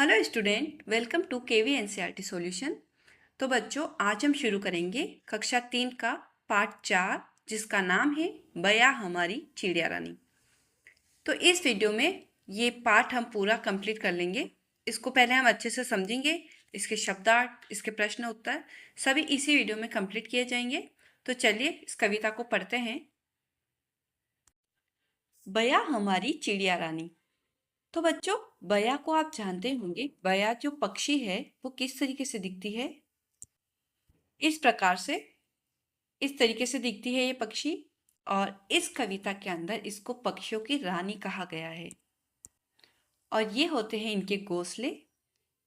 Hello student, welcome to KV NCERT solution. तो बच्चों, आज हम शुरू करेंगे कक्षा 3 का पार्ट 4, जिसका नाम है बया हमारी चिड़िया रानी। तो इस वीडियो में ये पार्ट हम पूरा कंप्लीट कर लेंगे। इसको पहले हम अच्छे से समझेंगे, इसके शब्दार्थ, इसके प्रश्न उत्तर सभी इसी वीडियो में कंप्लीट किए जाएंगे। तो चलिए इस कविता को पढ़ते हैं। बया हमारी चिड़िया रानी। तो बच्चों, बया को आप जानते होंगे। बया जो पक्षी है वो किस तरीके से दिखती है? इस प्रकार से, इस तरीके से दिखती है ये पक्षी। और इस कविता के अंदर इसको पक्षियों की रानी कहा गया है। और ये होते हैं इनके घोंसले।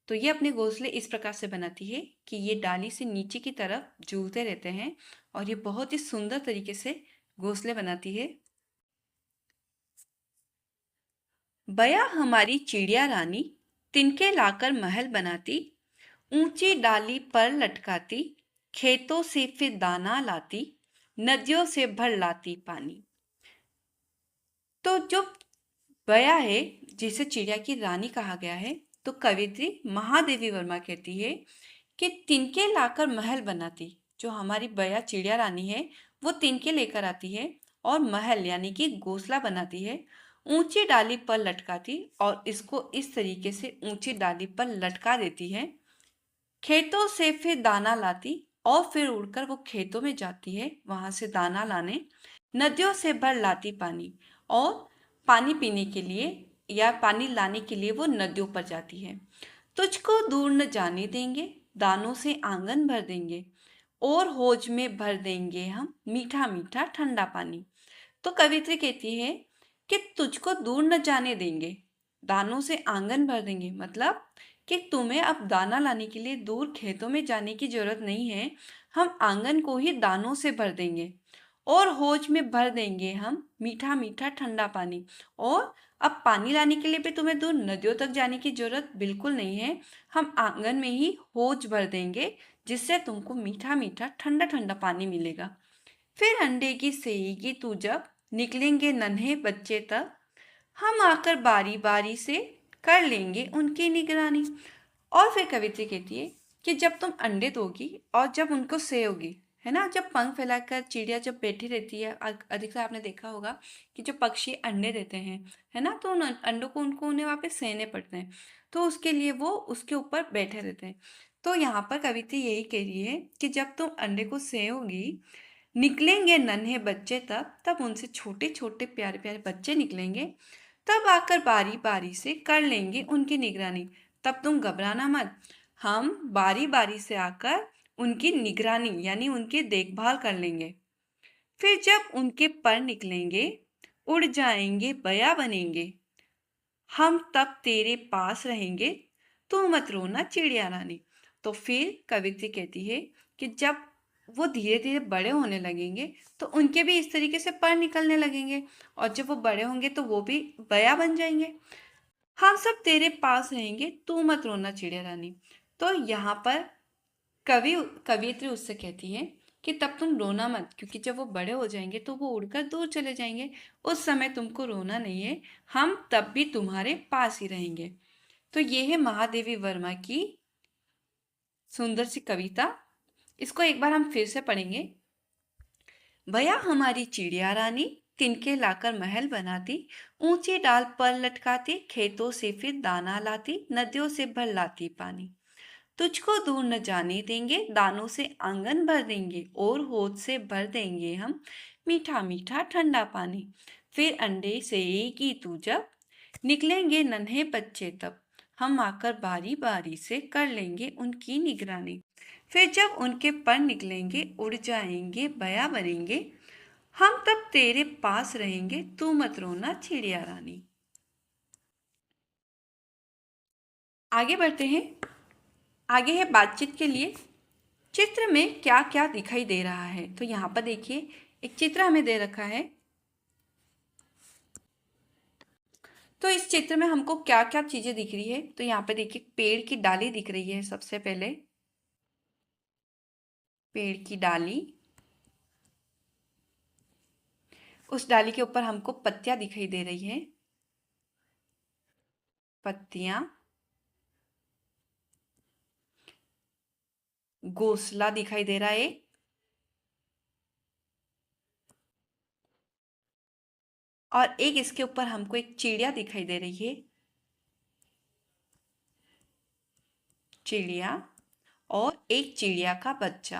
तो ये अपने घोंसले इस प्रकार से बनाती है कि ये डाली से नीचे की तरफ झूलते रहते हैं और ये बहुत ही सुंदर तरीके से घोंसले बनाती है। बया हमारी चिड़िया रानी, तिनके लाकर महल बनाती, ऊंची डाली पर लटकाती, खेतों से फिर दाना लाती, नदियों से भर लाती पानी। तो जो बया है, जिसे चिड़िया की रानी कहा गया है, तो कवित्री महादेवी वर्मा कहती है कि तिनके लाकर महल बनाती। जो हमारी बया चिड़िया रानी है वो तिनके लेकर आती है और महल यानी कि घोंसला बनाती है, ऊंची डाली पर लटकाती और इसको इस तरीके से ऊंची डाली पर लटका देती है। खेतों से फिर दाना लाती और फिर उड़कर वो खेतों में जाती है वहां से दाना लाने। नदियों से भर लाती पानी, और पानी पीने के लिए या पानी लाने के लिए वो नदियों पर जाती है। तुझको दूर न जाने देंगे, दानों से आंगन भर देंगे, और होज में भर देंगे हम मीठा मीठा ठंडा पानी। तो कवित्री कहती है कि तुझको दूर न जाने देंगे, दानों से आंगन भर देंगे, मतलब कि तुम्हें अब दाना लाने के लिए दूर खेतों में जाने की जरूरत नहीं है। हम आंगन को ही दानों से भर देंगे, और होज में भर देंगे हम मीठा मीठा ठंडा पानी। और अब पानी लाने के लिए भी तुम्हें दूर नदियों तक जाने की जरूरत बिल्कुल नहीं है। हम आंगन में ही होज भर देंगे, जिससे तुमको मीठा मीठा ठंडा ठंडा पानी मिलेगा। फिर अंडे की सेएगी तू जब, निकलेंगे नन्हे बच्चे तब, हम आकर बारी बारी से कर लेंगे उनकी निगरानी। और फिर कवित्री कहती है कि जब तुम अंडे दोगी और जब उनको सेओगी, है ना, जब पंख फैलाकर चिड़िया जब बैठी रहती है, अधिकतर आपने देखा होगा कि जो पक्षी अंडे देते हैं, है ना, तो उन अंडों को उन्हें वहाँ पे सेने पड़ते हैं। तो उसके लिए वो उसके ऊपर बैठे रहते हैं। तो यहाँ पर कवित्री यही कह रही है कि जब तुम अंडे को सेओगी, निकलेंगे नन्हे बच्चे तब तब उनसे छोटे छोटे प्यारे प्यारे बच्चे निकलेंगे, तब आकर बारी बारी से कर लेंगे उनकी निगरानी। तब तुम घबराना मत, हम बारी बारी से आकर उनकी निगरानी यानी उनकी देखभाल कर लेंगे। फिर जब उनके पर निकलेंगे, उड़ जाएंगे बया बनेंगे, हम तब तेरे पास रहेंगे, तू मत रोना चिड़िया रानी। तो फिर कवित्री कहती है कि जब वो धीरे धीरे बड़े होने लगेंगे तो उनके भी इस तरीके से पर निकलने लगेंगे, और जब वो बड़े होंगे तो वो भी बया बन जाएंगे। हम सब तेरे पास रहेंगे, तू मत रोना चिड़िया रानी। तो यहाँ पर कवियत्री उससे कहती है कि तब तुम रोना मत, क्योंकि जब वो बड़े हो जाएंगे तो वो उड़कर दूर चले जाएंगे। उस समय तुमको रोना नहीं है, हम तब भी तुम्हारे पास ही रहेंगे। तो ये है महादेवी वर्मा की सुंदर सी कविता। इसको एक बार हम फिर से पढ़ेंगे। भया हमारी चिड़िया रानी, तिनके लाकर महल बनाती, ऊंची डाल पर लटकाती, खेतों से फिर दाना लाती, नदियों से भर लाती पानी। तुझको दूर न जाने देंगे, दानों से आंगन भर देंगे, और होद से भर देंगे हम मीठा मीठा ठंडा पानी। फिर अंडे सेएगी तू जब, निकलेंगे नन्हे बच्चे तब, हम आकर बारी बारी से कर लेंगे उनकी निगरानी। फिर जब उनके पर निकलेंगे, उड़ जाएंगे बया बनेंगे, हम तब तेरे पास रहेंगे, तू मत रोना चिड़िया रानी। आगे बढ़ते हैं। आगे है बातचीत के लिए। चित्र में क्या क्या दिखाई दे रहा है? तो यहाँ पर देखिए, एक चित्र हमें दे रखा है। तो इस चित्र में हमको क्या क्या चीजें दिख रही है? तो यहाँ पे देखिए, पेड़ की डाली दिख रही है। सबसे पहले पेड़ की डाली, उस डाली के ऊपर हमको पत्तियां दिखाई दे रही है, पत्तियां। घोंसला दिखाई दे रहा है। और एक इसके ऊपर हमको एक चिड़िया दिखाई दे रही है, चिड़िया, और एक चिड़िया का बच्चा।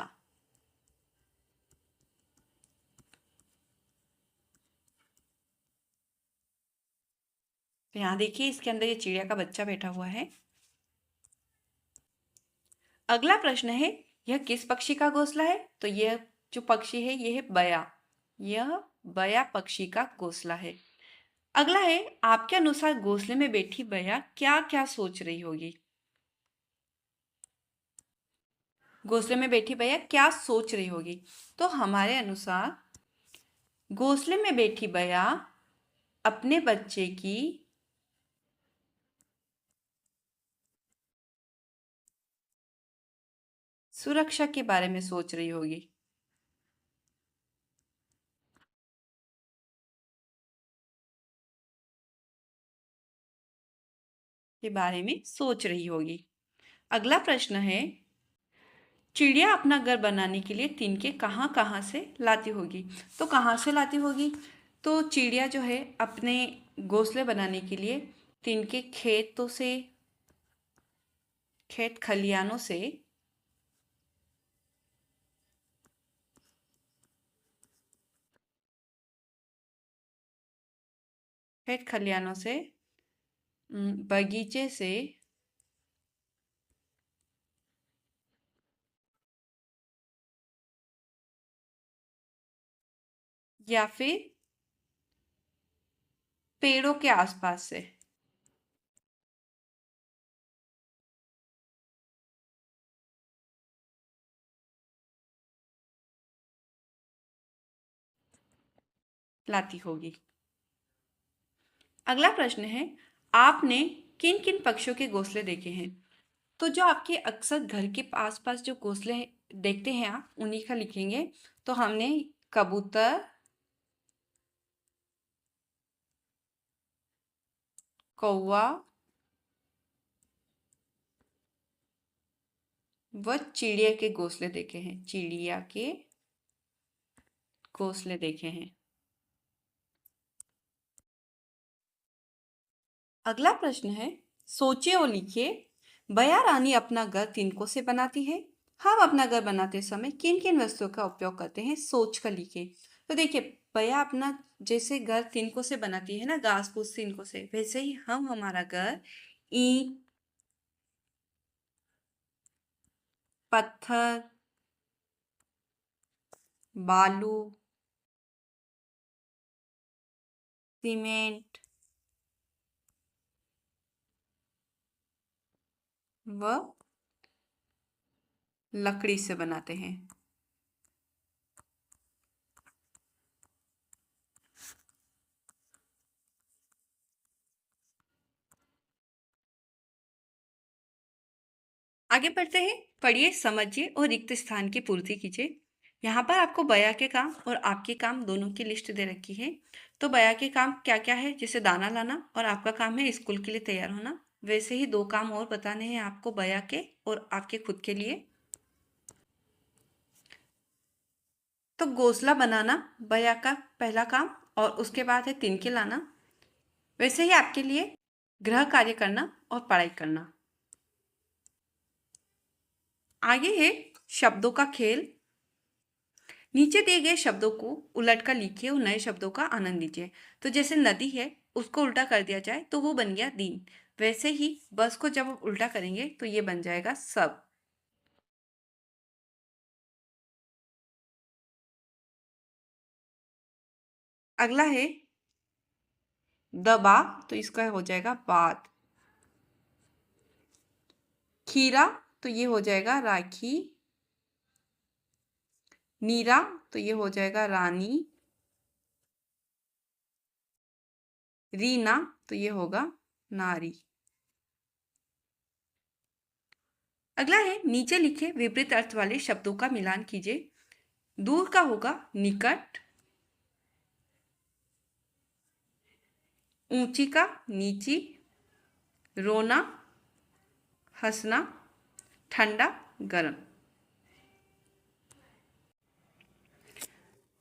तो यहाँ देखिए इसके अंदर ये चिड़िया का बच्चा बैठा हुआ है। अगला प्रश्न है, यह किस पक्षी का घोंसला है? तो यह जो पक्षी है यह है बया। यह बया पक्षी का घोंसला है। अगला है, आपके अनुसार घोंसले में बैठी बया क्या क्या सोच रही होगी? घोंसले में बैठी बया क्या सोच रही होगी? तो हमारे अनुसार घोंसले में बैठी बया अपने बच्चे की सुरक्षा के बारे में सोच रही होगी। के बारे में सोच रही होगी। अगला प्रश्न है, चिड़िया अपना घर बनाने के लिए तिनके कहाँ कहाँ से लाती होगी? तो कहाँ से लाती होगी? तो चिड़िया जो है अपने घोंसले बनाने के लिए तिनके खेतों से, खेत खलियानों से खेत खलियानों से, बगीचे से, या फिर पेड़ों के आसपास से लाती होगी। अगला प्रश्न है, आपने किन किन पक्षियों के घोंसले देखे हैं? तो जो आपके अक्सर घर के आस पास जो घोंसले देखते हैं आप उन्हीं का लिखेंगे। तो हमने कबूतर, कौवा व चिड़िया के घोंसले देखे हैं। चिड़िया के घोंसले देखे हैं। अगला प्रश्न है, सोचिए और लिखिए, बया रानी अपना घर तिनकों से बनाती है। हम अपना घर बनाते समय किन किन वस्तुओं का उपयोग करते हैं? सोच कर लिखिए। तो देखिए, बया अपना जैसे घर तिनकों से बनाती है ना, घास फूस तिनकों से, वैसे ही हम हमारा घर ईंट, पत्थर, बालू, सीमेंट व लकड़ी से बनाते हैं। आगे बढ़ते हैं, पढ़िए, समझिए और रिक्त स्थान की पूर्ति कीजिए। यहाँ पर आपको बया के काम और आपके काम दोनों की लिस्ट दे रखी है। तो बया के काम क्या क्या है? जैसे दाना लाना, और आपका काम है स्कूल के लिए तैयार होना। वैसे ही दो काम और बताने हैं आपको बया के और आपके खुद के लिए। तो घोंसला बनाना बया का पहला काम, और उसके बाद है तिनके लाना। वैसे ही आपके लिए गृह कार्य करना और पढ़ाई करना। आगे है शब्दों का खेल। नीचे दिए गए शब्दों को उलटकर लिखिए और नए शब्दों का आनंद लीजिए। तो जैसे नदी है उसको उल्टा कर दिया जाए तो वो बन गया दिन। वैसे ही बस को जब आप उल्टा करेंगे तो ये बन जाएगा सब। अगला है दबा, तो इसका हो जाएगा बाद। खीरा, तो ये हो जाएगा राखी। नीरा, तो ये हो जाएगा रानी। रीना, तो ये होगा नारी। अगला है, नीचे लिखे विपरीत अर्थ वाले शब्दों का मिलान कीजिए। दूर का होगा निकट, ऊंची का नीची, रोना हंसना, ठंडा गर्म।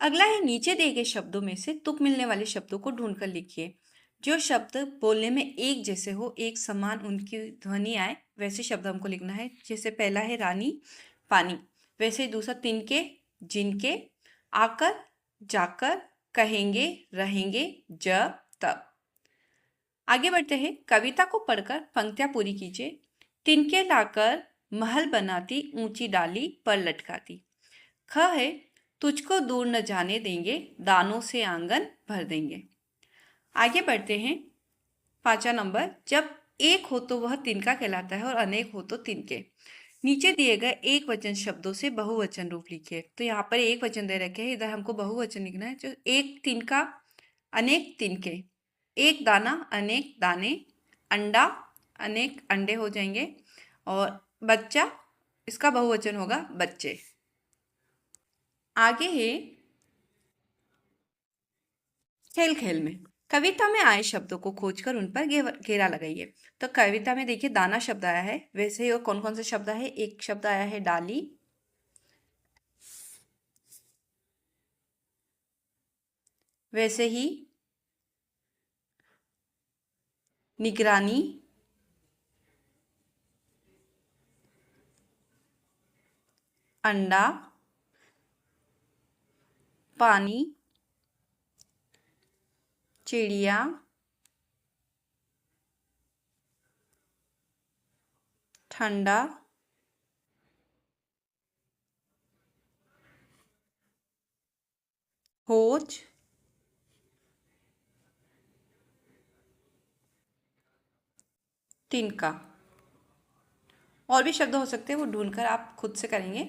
अगला है नीचे दिए गए शब्दों में से तुक मिलने वाले शब्दों को ढूंढकर लिखिए। जो शब्द बोलने में एक जैसे हो, एक समान उनकी ध्वनि आए, वैसे शब्द हमको लिखना है। जैसे पहला है रानी, पानी। वैसे दूसरा तिनके, जिनके, आकर, जाकर, कहेंगे, रहेंगे, जब, तब। आगे बढ़ते हैं। कविता को पढ़कर पंक्तियां पूरी कीजिए। तिनके लाकर महल बनाती, ऊंची डाली पर लटकाती। ख है तुझको दूर न जाने देंगे, दानों से आंगन भर देंगे। आगे बढ़ते हैं। 5वां नंबर, जब एक हो तो वह तिनका कहलाता है और अनेक हो तो तिनके। नीचे दिए गए एक वचन शब्दों से बहुवचन रूप लिखिए। तो यहाँ पर एक वचन दे रखे हैं, इधर हमको बहुवचन लिखना है। जो एक तिनका, अनेक तिनके, एक दाना, अनेक दाने, अंडा, अनेक अंडे हो जाएंगे, और बच्चा, इसका बहुवचन होगा बच्चे। आगे है खेल खेल में। कविता में आए शब्दों को खोजकर उन पर घेरा लगाइए। तो कविता में देखिए दाना शब्द आया है, वैसे ही और कौन कौन से शब्द है। एक शब्द आया है डाली, वैसे ही निगरानी, अंडा, पानी, चिड़िया, ठंडा, खोज, तिनका। और भी शब्द हो सकते हैं, वो ढूंढकर आप खुद से करेंगे।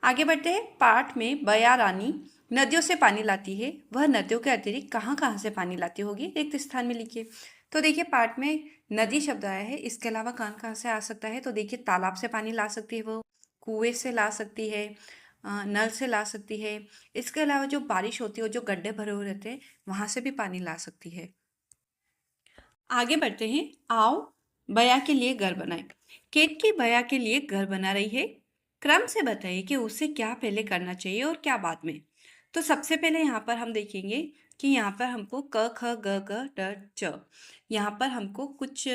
आगे बढ़ते हैं। पाठ में बया रानी नदियों से पानी लाती है, वह नदियों के अतिरिक्त कहाँ कहाँ से पानी लाती होगी, रिक्त स्थान में लिखिए। तो देखिए पाठ में नदी शब्द आया है, इसके अलावा कहाँ कहाँ से आ सकता है। तो देखिए तालाब से पानी ला सकती है, वो कुएं से ला सकती है, नल से ला सकती है। इसके अलावा जो बारिश होती है, जो गड्ढे भरे हुए रहते हैं, वहां से भी पानी ला सकती है। आगे बढ़ते हैं। आओ बया के लिए घर बनाए। केतकी बया के लिए घर बना रही है। क्रम से बताइए कि उसे क्या पहले करना चाहिए और क्या बाद में। तो सबसे पहले यहाँ पर हम देखेंगे कि यहाँ पर हमको क ख ग ग ड च, यहाँ पर हमको कुछ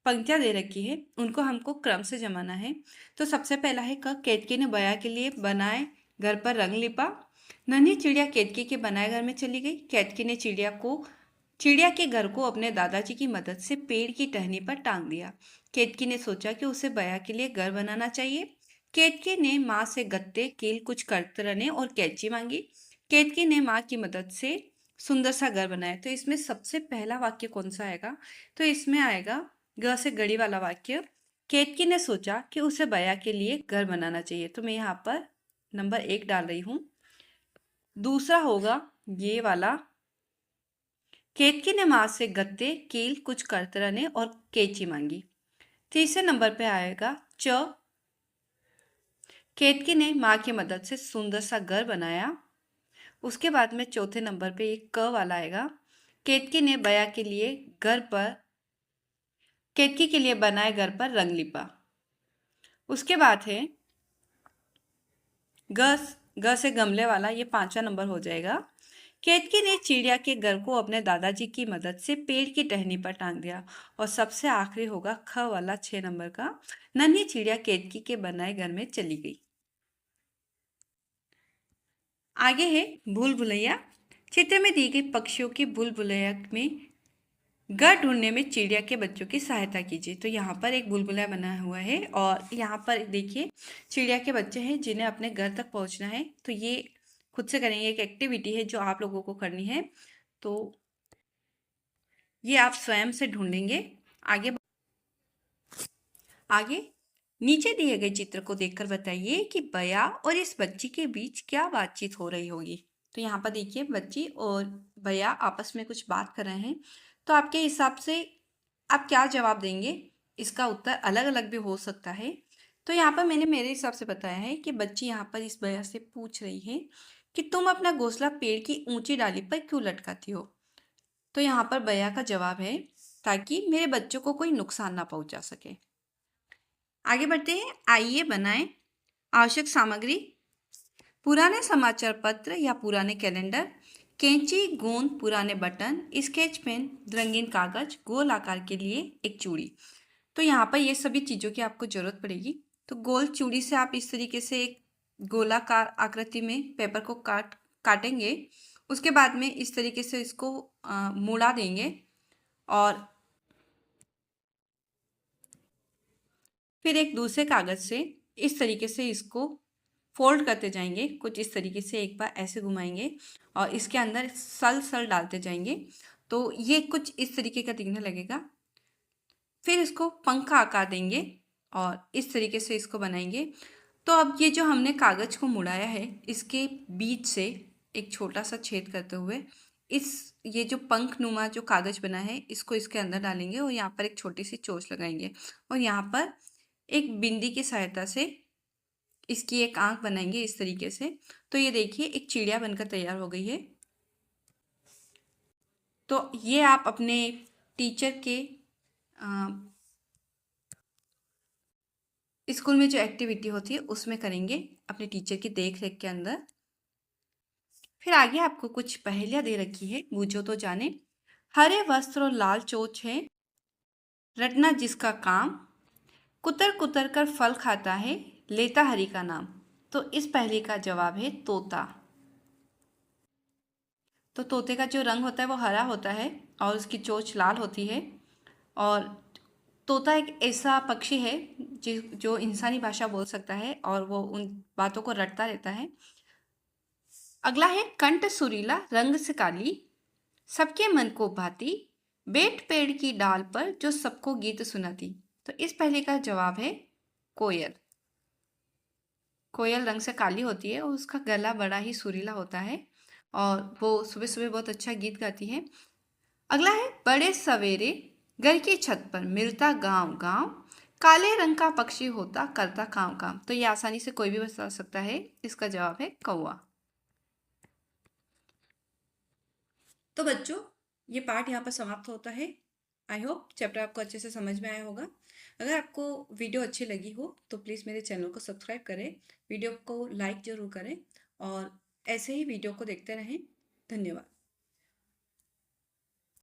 पंक्तियाँ दे रखी है, उनको हमको क्रम से जमाना है। तो सबसे पहला है क, केतकी ने बया के लिए बनाए घर पर रंग लिपा। नन्ही चिड़िया केतकी के बनाए घर में चली गई। केतकी ने चिड़िया के घर को अपने दादाजी की मदद से पेड़ की टहनी पर टांग दिया। केतकी ने सोचा कि उसे बया के लिए घर बनाना चाहिए। केतकी ने माँ से गत्ते, कील, कुछ करतरने और कैंची मांगी। केतकी ने माँ की मदद से सुंदर सा घर बनाया। तो इसमें सबसे पहला वाक्य कौन सा आएगा। तो इसमें आएगा ग से गड़ी वाला वाक्य। केतकी ने सोचा कि उसे बया के लिए घर बनाना चाहिए। तो मैं यहाँ पर नंबर 1 डाल रही हूँ। दूसरा होगा ये वाला, केतकी ने माँ से गत्ते, कील, कुछ करतरने और कैंची मांगी। तीसरे नंबर पे आएगा च, केतकी ने माँ की मदद से सुंदर सा घर बनाया। उसके बाद में चौथे नंबर पे एक क वाला आएगा। केतकी ने बया के लिए घर पर, केतकी के लिए बनाए घर पर रंग लिपा। उसके बाद है ग से गमले वाला, ये 5वां नंबर हो जाएगा। केतकी ने चिड़िया के घर को अपने दादाजी की मदद से पेड़ की टहनी पर टांग दिया। और सबसे आखिरी होगा ख वाला, 6 नंबर का। नन्ही चिड़िया केतकी के बनाए घर में चली गई। आगे है भूल भुलैया। चित्र में दी गई पक्षियों की भूल भुलैया में घर ढूंढने में चिड़िया के बच्चों की सहायता कीजिए। तो यहाँ पर एक भूलभुलैया बना हुआ है और यहाँ पर देखिए चिड़िया के बच्चे हैं जिन्हें अपने घर तक पहुँचना है। तो ये खुद से करेंगे, एक एक्टिविटी है जो आप लोगों को करनी है। तो ये आप स्वयं से ढूंढेंगे। आगे नीचे दिए गए चित्र को देखकर बताइए कि बया और इस बच्ची के बीच क्या बातचीत हो रही होगी। तो यहाँ पर देखिए बच्ची और बया आपस में कुछ बात कर रहे हैं। तो आपके हिसाब से आप क्या जवाब देंगे, इसका उत्तर अलग अलग भी हो सकता है। तो यहाँ पर मैंने मेरे हिसाब से बताया है कि बच्ची यहाँ पर इस बया से पूछ रही है कि तुम अपना घोंसला पेड़ की ऊंची डाली पर क्यों लटकाती हो। तो यहाँ पर बया का जवाब है ताकि मेरे बच्चों को कोई नुकसान ना पहुंचा सके। आगे बढ़ते हैं। आइए बनाएं आवश्यक सामग्री। पुराने समाचार पत्र या पुराने कैलेंडर, कैंची, गोंद, पुराने बटन, स्केच पेन, रंगीन कागज, गोल आकार के लिए एक चूड़ी। तो यहाँ पर ये सभी चीज़ों की आपको ज़रूरत पड़ेगी। तो गोल चूड़ी से आप इस तरीके से एक गोलाकार आकृति में पेपर को काटेंगे। उसके बाद में इस तरीके से इसको मुड़ा देंगे और फिर एक दूसरे कागज़ से इस तरीके से इसको फोल्ड करते जाएंगे। कुछ इस तरीके से एक बार ऐसे घुमाएंगे और इसके अंदर सल डालते जाएंगे। तो ये कुछ इस तरीके का दिखने लगेगा। फिर इसको पंख का आकार देंगे और इस तरीके से इसको बनाएंगे। तो अब ये जो हमने कागज़ को मुड़ाया है, इसके बीच से एक छोटा सा छेद करते हुए ये जो पंख नुमा जो कागज़ बना है, इसको इसके अंदर डालेंगे और यहाँ पर एक छोटी सी चोंच लगाएंगे और यहाँ पर एक बिंदी की सहायता से इसकी एक आंख बनाएंगे इस तरीके से। तो ये देखिए एक चिड़िया बनकर तैयार हो गई है। तो ये आप अपने टीचर के स्कूल में जो एक्टिविटी होती है उसमें करेंगे, अपने टीचर की देख रेख के अंदर। फिर आगे आपको कुछ पहेलियाँ दे रखी है, बूझो तो जाने। हरे वस्त्र और लाल चोच है, रटना जिसका काम, कुतर कुतर कर फल खाता है, लेता हरि का नाम। तो इस पहेली का जवाब है तोता। तो तोते का जो रंग होता है वो हरा होता है और उसकी चोंच लाल होती है। और तोता एक ऐसा पक्षी है जो इंसानी भाषा बोल सकता है और वो उन बातों को रटता रहता है। अगला है कंठ सुरीला रंग से काली, सबके मन को भाती, बैठ पेड़ की डाल पर जो सबको गीत सुनाती। तो इस पहले का जवाब है कोयल। कोयल रंग से काली होती है और उसका गला बड़ा ही सुरीला होता है और वो सुबह सुबह बहुत अच्छा गीत गाती है। अगला है बड़े सवेरे घर की छत पर मिलता गांव गांव, काले रंग का पक्षी होता करता काम काम। तो ये आसानी से कोई भी बता सकता है, इसका जवाब है कौवा। तो बच्चों ये पार्ट यहाँ पर समाप्त होता है। आई होप चैप्टर आपको अच्छे से समझ में आया होगा। अगर आपको वीडियो अच्छी लगी हो तो प्लीज़ मेरे चैनल को सब्सक्राइब करें, वीडियो को लाइक ज़रूर करें और ऐसे ही वीडियो को देखते रहें। धन्यवाद।